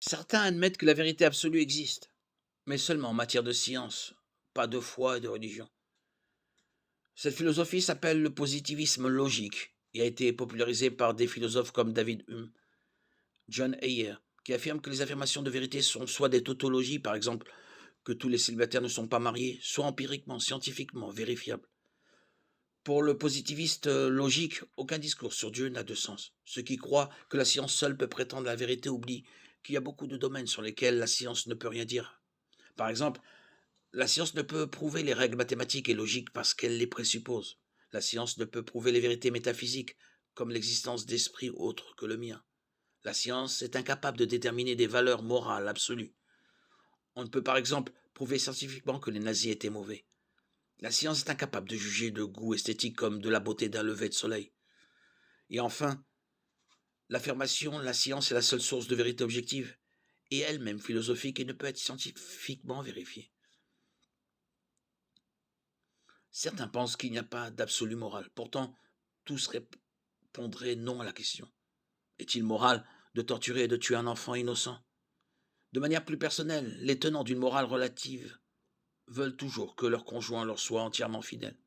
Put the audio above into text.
Certains admettent que la vérité absolue existe, mais seulement en matière de science, pas de foi et de religion. Cette philosophie s'appelle le positivisme logique et a été popularisée par des philosophes comme David Hume, John Heyer, qui affirment que les affirmations de vérité sont soit des tautologies, par exemple que tous les célibataires ne sont pas mariés, soit empiriquement, scientifiquement vérifiables. Pour le positiviste logique, aucun discours sur Dieu n'a de sens. Ceux qui croient que la science seule peut prétendre la vérité oublient qu'il y a beaucoup de domaines sur lesquels la science ne peut rien dire. Par exemple, la science ne peut prouver les règles mathématiques et logiques parce qu'elle les présuppose. La science ne peut prouver les vérités métaphysiques, comme l'existence d'esprits autres que le mien. La science est incapable de déterminer des valeurs morales absolues. On ne peut par exemple prouver scientifiquement que les nazis étaient mauvais. La science est incapable de juger de goût esthétique comme de la beauté d'un lever de soleil. Et enfin, l'affirmation la science est la seule source de vérité objective, et elle-même philosophique et ne peut être scientifiquement vérifiée. Certains pensent qu'il n'y a pas d'absolu moral. Pourtant, tous répondraient non à la question. Est-il moral de torturer et de tuer un enfant innocent? De manière plus personnelle, les tenants d'une morale relative veulent toujours que leur conjoint leur soit entièrement fidèle.